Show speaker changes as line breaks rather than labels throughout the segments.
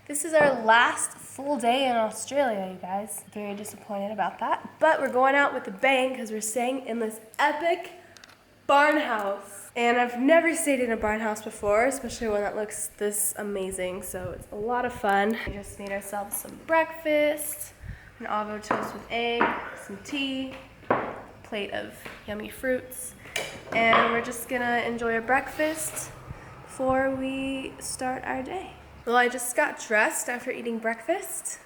This is our last full day in Australia, you guys. Very disappointed about that. But we're going out with a bang because we're staying in this epic barn house. And I've never stayed in a barn house before, especially one that looks this amazing. So it's a lot of fun. We just made ourselves some breakfast, an avocado toast with egg, some tea, a plate of yummy fruits. And we're just gonna enjoy a breakfast before we start our day. Well, I just got dressed after eating breakfast,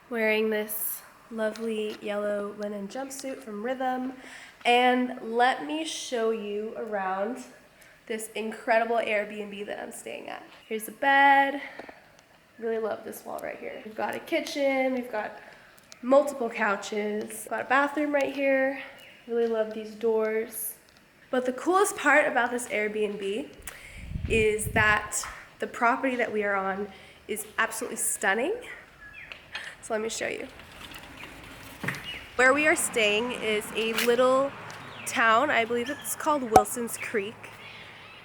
wearing this lovely yellow linen jumpsuit from Rhythm. And let me show you around this incredible Airbnb that I'm staying at. Here's the bed. Really love this wall right here. We've got a kitchen, we've got multiple couches, we've got a bathroom right here. Really love these doors. But the coolest part about this Airbnb is that the property that we are on is absolutely stunning. So let me show you. Where we are staying is a little town, I believe it's called Wilson's Creek.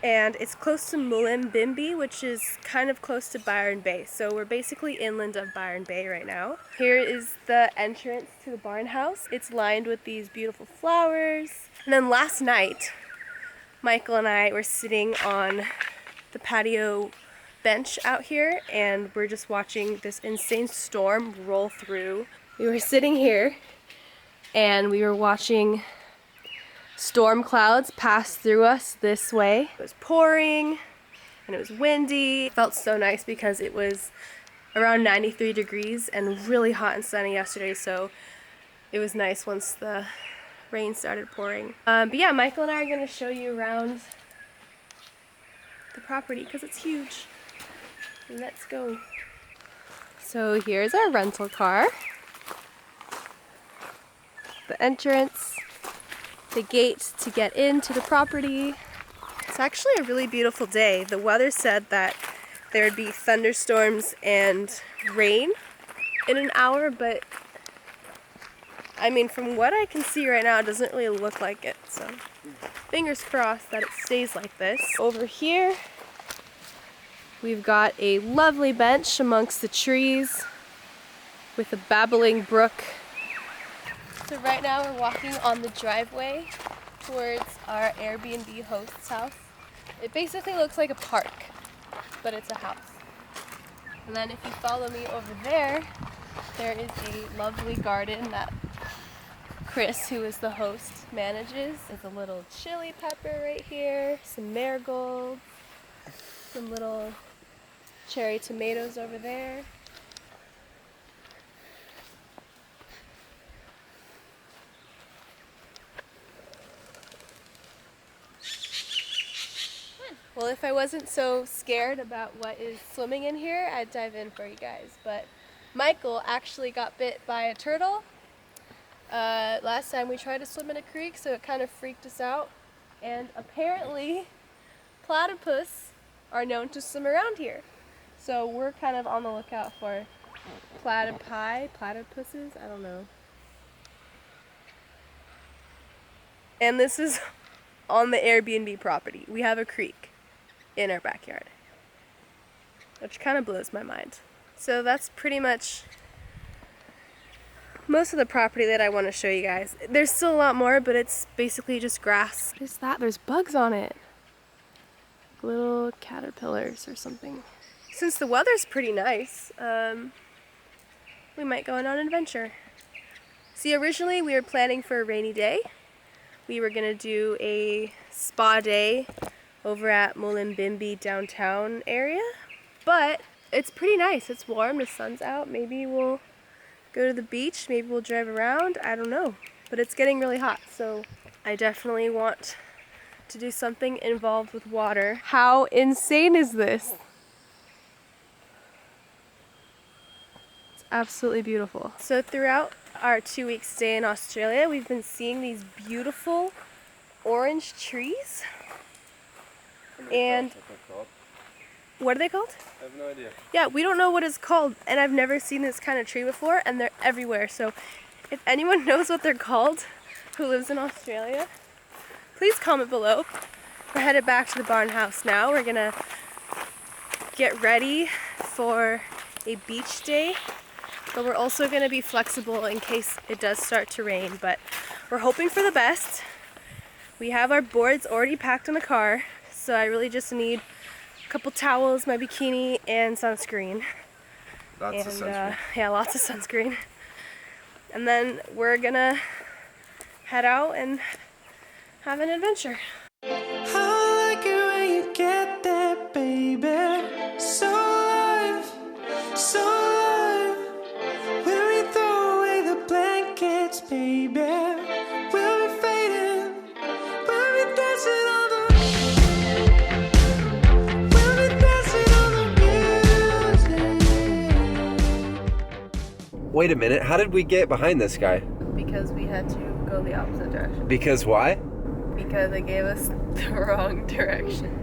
And it's close to Mullumbimby, which is kind of close to Byron Bay. So we're basically inland of Byron Bay right now. Here is the entrance to the barn house. It's lined with these beautiful flowers. And then last night, Michael and I were sitting on the patio bench out here and we're just watching this insane storm roll through. We were sitting here and we were watching storm clouds pass through us this way. It was pouring and it was windy. It felt so nice because it was around 93 degrees and really hot and sunny yesterday, so it was nice once the rain started pouring. But yeah, Michael and I are going to show you around the property because it's huge. Let's go. So here's our rental car. The entrance, the gate to get into the property. It's actually a really beautiful day. The weather said that there would be thunderstorms and rain in an hour, but I mean, from what I can see right now, it doesn't really look like it. So fingers crossed that it stays like this. Over here, we've got a lovely bench amongst the trees with a babbling brook. So right now we're walking on the driveway towards our Airbnb host's house. It basically looks like a park, but it's a house. And then if you follow me over there, there is a lovely garden that Chris, who is the host, manages. There's a little chili pepper right here, some marigolds, some little cherry tomatoes over there. Well, if I wasn't so scared about what is swimming in here, I'd dive in for you guys. But Michael actually got bit by a turtle last time we tried to swim in a creek, so it kind of freaked us out. And apparently, platypus are known to swim around here. So we're kind of on the lookout for platypuses, I don't know. And this is on the Airbnb property. We have a creek in our backyard, which kind of blows my mind. So that's pretty much most of the property that I want to show you guys. There's still a lot more, but it's basically just grass. What is that? There's bugs on it. Little caterpillars or something. Since the weather's pretty nice, we might go on an adventure. See, originally we were planning for a rainy day. We were gonna do a spa day over at Mullumbimby downtown area, but it's pretty nice. It's warm, the sun's out. Maybe we'll go to the beach, maybe we'll drive around, I don't know. But it's getting really hot, so I definitely want to do something involved with water. How insane is this? It's absolutely beautiful. So throughout our 2-week stay in Australia, we've been seeing these beautiful orange trees. And what are they called?
I have no idea.
Yeah, we don't know what it's called, and I've never seen this kind of tree before, and they're everywhere. So if anyone knows what they're called who lives in Australia, please comment below. We're headed back to the barn house now. We're gonna get ready for a beach day, but we're also going to be flexible in case it does start to rain, but we're hoping for the best. We have our boards already packed in the car, so I really just need a couple towels, my bikini, and sunscreen.
Lots of sunscreen.
Yeah, lots of sunscreen. And then we're gonna head out and have an adventure.
I like it when you get there, baby. So alive, so alive. When we throw away the blankets, baby, we'll be fading. We'll be dancing on the
Wait a minute, how did we get behind this guy?
Because we had to go the opposite direction.
Because why?
Because they gave us the wrong directions.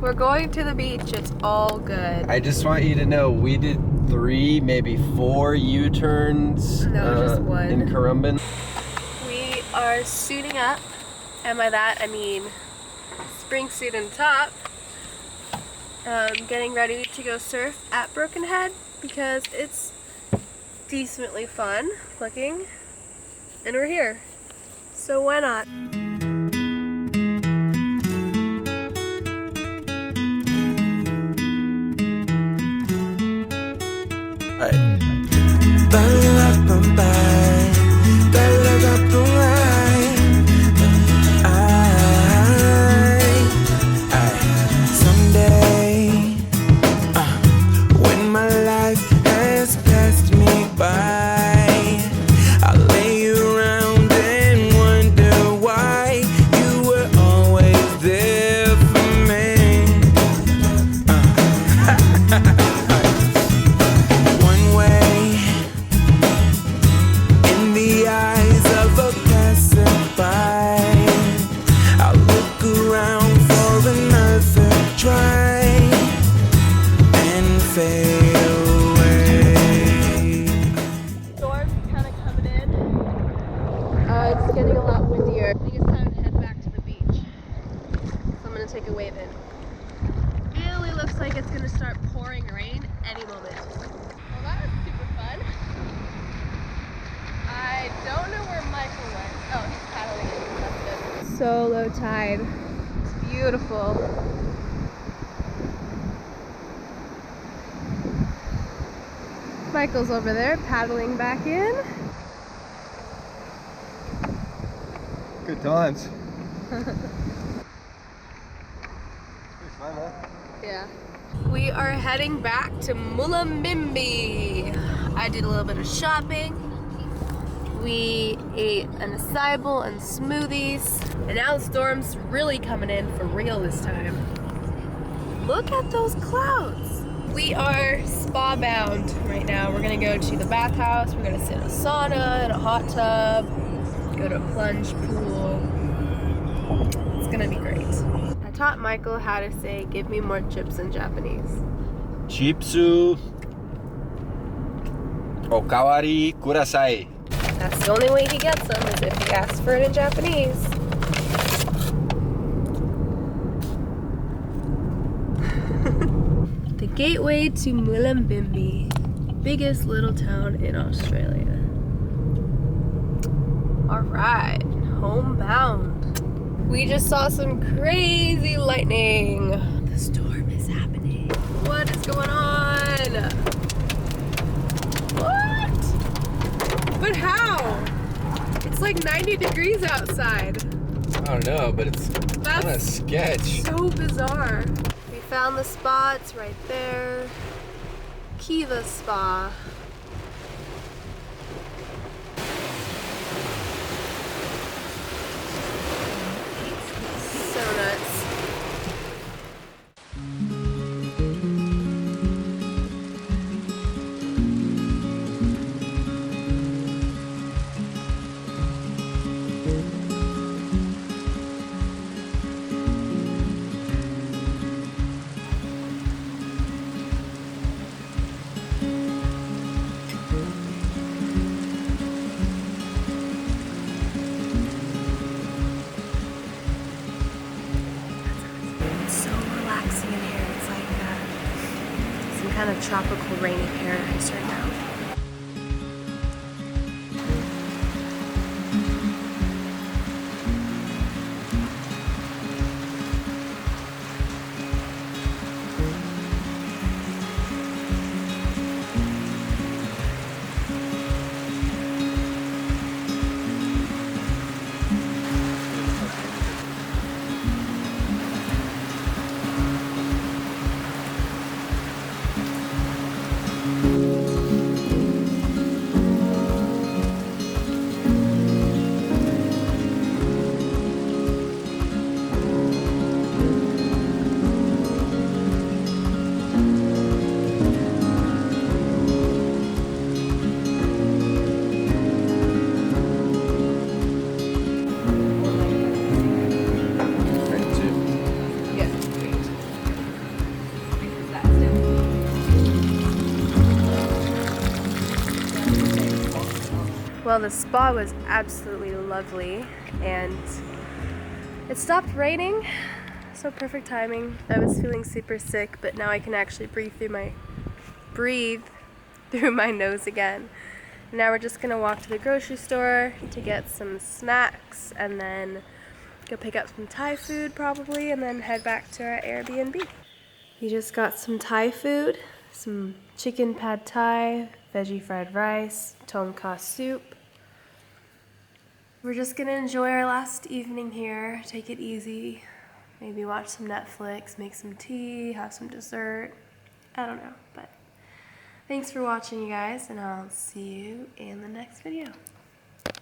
We're going to the beach, it's all good.
I just want you to know we did 3, maybe 4 U-turns
just one.
in Currumbin.
We are suiting up, and by that I mean spring suit and top. Getting ready to go surf at Broken Head because it's decently fun looking, and we're here, so why not? Take a wave in. Really looks like it's gonna start pouring rain any moment. Well, that was super fun. I don't know where Michael went. Oh, he's paddling in. That's good. So low tide. It's beautiful. Michael's over there paddling back in.
Good times.
Yeah. We are heading back to Mullumbimby. I did a little bit of shopping. We ate an acai bowl and smoothies. And now the storm's really coming in for real this time. Look at those clouds. We are spa bound right now. We're gonna go to the bathhouse. We're gonna sit in a sauna, in a hot tub, go to a plunge pool. It's gonna be great. I taught Michael how to say, give me more chips in Japanese.
Chipsu okawari kudasai.
That's the only way he gets them, is if he asks for it in Japanese. The gateway to Mullumbimby, biggest little town in Australia. Alright, homebound. We just saw some crazy lightning. The storm is happening. What is going on? What? But how? It's like 90 degrees outside.
I don't know, but it's kind of sketch.
So bizarre. We found the spa, it's right there. Kiva Spa. So nuts. kind of tropical rainy paradise right now. Well, the spa was absolutely lovely, and it stopped raining, so perfect timing. I was feeling super sick, but now I can actually breathe through my nose again. Now we're just gonna walk to the grocery store to get some snacks, and then go pick up some Thai food probably, and then head back to our Airbnb. We just got some Thai food, some chicken pad Thai, veggie fried rice, tom kha soup. We're just gonna enjoy our last evening here, take it easy, maybe watch some Netflix, make some tea, have some dessert. I don't know, but thanks for watching, you guys, and I'll see you in the next video.